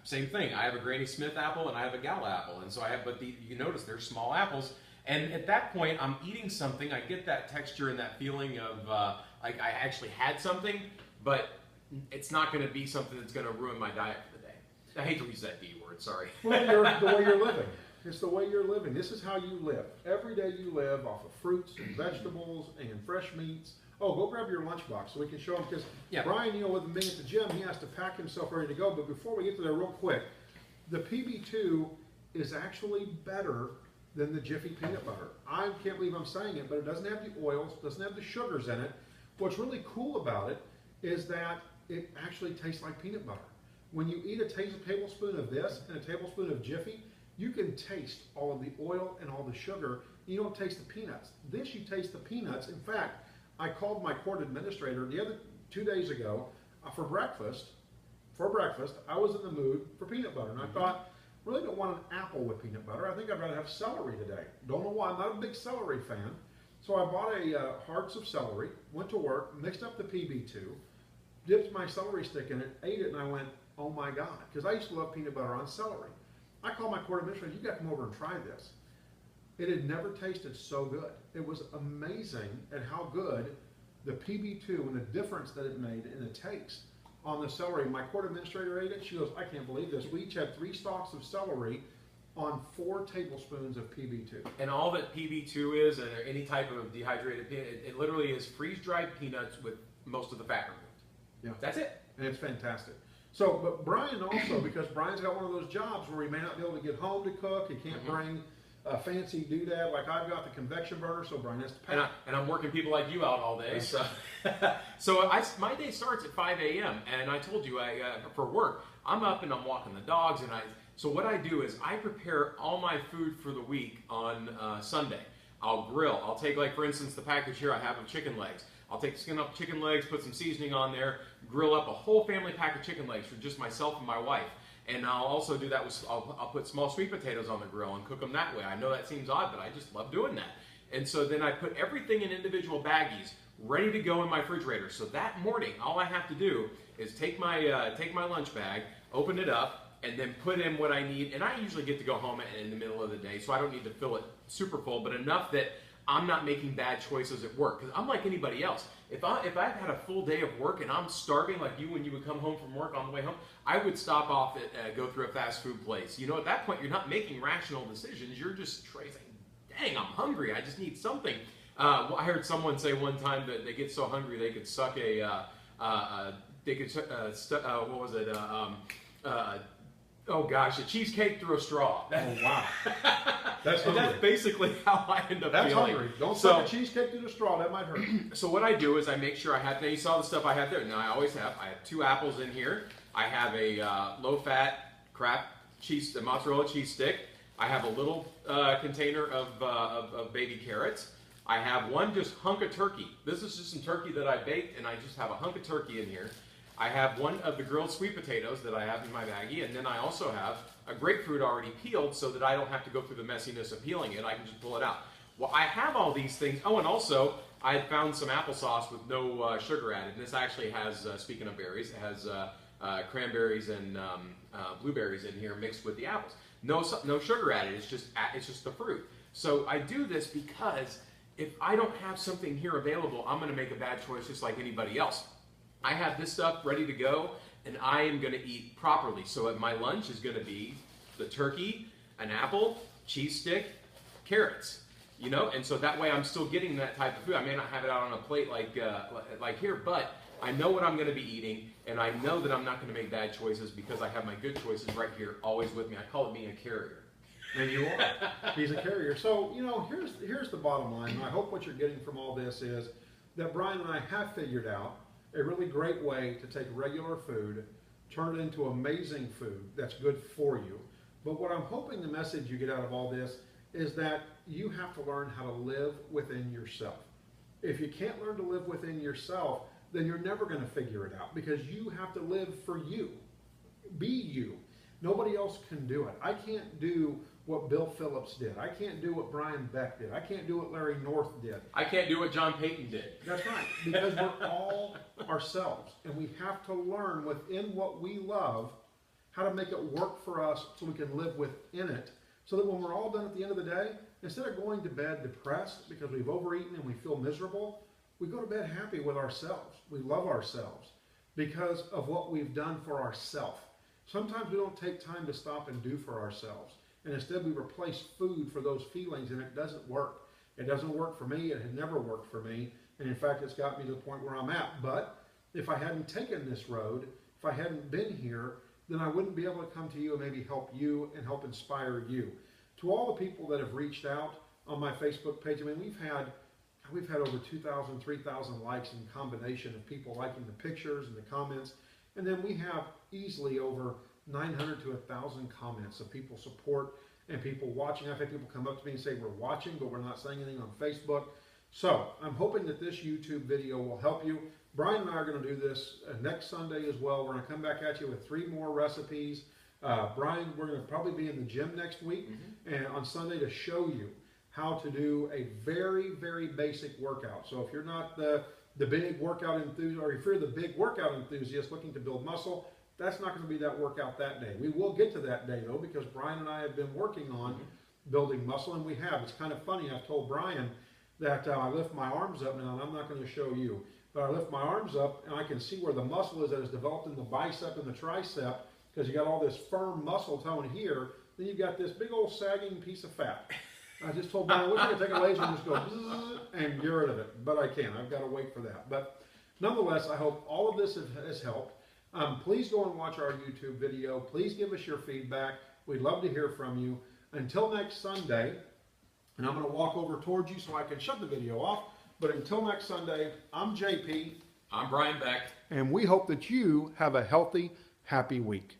same thing. I have a Granny Smith apple and I have a Gala apple, and so I have. But you notice they're small apples, and at that point, I'm eating something. I get that texture and that feeling of like I actually had something, but it's not going to be something that's going to ruin my diet for the day. I hate to use that D word. Sorry. Well, the way you're living. It's the way you're living. This is how you live. Every day you live off of fruits and vegetables and fresh meats. Oh, go grab your lunchbox so we can show them, because Brian, with him being at the gym, he has to pack himself ready to go. But before we get to there real quick, the PB2 is actually better than the Jiffy peanut butter. I can't believe I'm saying it, but it doesn't have the oils, doesn't have the sugars in it. What's really cool about it is that it actually tastes like peanut butter. When you eat a tablespoon of this and a tablespoon of Jiffy, you can taste all of the oil and all the sugar. You don't taste the peanuts. This, you taste the peanuts. In fact, I called my court administrator the other 2 days ago for breakfast. For breakfast, I was in the mood for peanut butter, and I thought, really don't want an apple with peanut butter. I think I'd rather have celery today. Don't know why. I'm not a big celery fan. So I bought a hearts of celery, went to work, mixed up the PB2, dipped my celery stick in it, ate it, and I went, oh my God, because I used to love peanut butter on celery. I called my court administrator, you got to come over and try this. It had never tasted so good. It was amazing at how good the PB2 and the difference that it made in the taste on the celery. My court administrator ate it. She goes, I can't believe this. We each had 3 stalks of celery on 4 tablespoons of PB2. And all that PB2 is, and any type of dehydrated peanut, it literally is freeze-dried peanuts with most of the fat removed. Yeah. That's it. And it's fantastic. So, but Brian also, because Brian's got one of those jobs where he may not be able to get home to cook, he can't bring a fancy doodad like I've got, the convection burner, so Brian has to pack. And I'm working people like you out all day, so my day starts at 5 a.m. and I told you for work I'm up and I'm walking the dogs, and so what I do is I prepare all my food for the week on Sunday. I'll grill. I'll take, like, for instance, the package here I have of chicken legs. I'll take the skin off chicken legs, put some seasoning on there, grill up a whole family pack of chicken legs for just myself and my wife. And I'll also do that with, I'll put small sweet potatoes on the grill and cook them that way. I know that seems odd, but I just love doing that. And so then I put everything in individual baggies ready to go in my refrigerator. So that morning, all I have to do is take my lunch bag, open it up, and then put in what I need. And I usually get to go home in the middle of the day, so I don't need to fill it super full, but enough that I'm not making bad choices at work. Because I'm like anybody else. If I've had a full day of work and I'm starving like you when you would come home from work on the way home, I would stop off at go through a fast food place. You know, at that point, you're not making rational decisions. You're just saying, dang, I'm hungry. I just need something. I heard someone say one time that they get so hungry they could suck oh gosh, a cheesecake through a straw. Oh wow, that's hungry. That's basically how I end up That's feeling. hungry. Don't suck a cheesecake through the straw. That might hurt. So what I do is I make sure I have. Now you saw the stuff I have there. Now I always have. I have 2 apples in here. I have a low-fat Kraft cheese, mozzarella cheese stick. I have a little container of baby carrots. I have one just hunk of turkey. This is just some turkey that I baked, and I just have a hunk of turkey in here. I have one of the grilled sweet potatoes that I have in my baggie, and then I also have a grapefruit already peeled so that I don't have to go through the messiness of peeling it. I can just pull it out. Well, I have all these things. Oh, and also, I had found some applesauce with no sugar added. And this actually has, speaking of berries, it has cranberries and blueberries in here mixed with the apples. No sugar added. It's just the fruit. So I do this because if I don't have something here available, I'm going to make a bad choice just like anybody else. I have this stuff ready to go, and I am going to eat properly. So my lunch is going to be the turkey, an apple, cheese stick, carrots. You know, and so that way I'm still getting that type of food. I may not have it out on a plate like here, but I know what I'm going to be eating, and I know that I'm not going to make bad choices because I have my good choices right here, always with me. I call it being a carrier. And you are. He's a carrier. So, you know, here's the bottom line. And I hope what you're getting from all this is that Brian and I have figured out a really great way to take regular food, turn it into amazing food that's good for you. But what I'm hoping the message you get out of all this is that you have to learn how to live within yourself. If you can't learn to live within yourself, then you're never going to figure it out because you have to live for you. Be you. Nobody else can do it. I can't do what Bill Phillips did. I can't do what Brian Beck did. I can't do what Larry North did. I can't do what John Payton did. That's right, because we're all ourselves, and we have to learn within what we love how to make it work for us so we can live within it. So that when we're all done at the end of the day, instead of going to bed depressed because we've overeaten and we feel miserable, we go to bed happy with ourselves. We love ourselves because of what we've done for ourselves. Sometimes we don't take time to stop and do for ourselves. And instead we replace food for those feelings, and it doesn't work. It doesn't work for me. It had never worked for me. And in fact, it's got me to the point where I'm at. But if I hadn't taken this road, if I hadn't been here, then I wouldn't be able to come to you and maybe help you and help inspire you. To all the people that have reached out on my Facebook page, I mean, we've had over 2,000, 3,000 likes in combination of people liking the pictures and the comments. And then we have easily over 900 to 1,000 comments of people support and people watching. I've had people come up to me and say, we're watching, but we're not saying anything on Facebook. So I'm hoping that this YouTube video will help you. Brian and I are going to do this next Sunday as well. We're going to come back at you with 3 more recipes. Brian, we're going to probably be in the gym next week and on Sunday to show you how to do a very, very basic workout. So if you're not the big workout enthusiast, or if you're the big workout enthusiast looking to build muscle, that's not going to be that workout that day. We will get to that day though, because Brian and I have been working on building muscle, and we have. It's kind of funny. I've told Brian that I lift my arms up now, and I'm not going to show you, but I lift my arms up and I can see where the muscle is that is developed in the bicep and the tricep, because you got all this firm muscle tone here, then you've got this big old sagging piece of fat. I just told Brian, I wish I could take a laser and just go and get rid of it, but I can't. I've got to wait for that. But nonetheless, I hope all of this has helped. Please go and watch our YouTube video. Please give us your feedback. We'd love to hear from you. Until next Sunday, and I'm going to walk over towards you so I can shut the video off. But until next Sunday, I'm JP. I'm Brian Beck. And we hope that you have a healthy, happy week.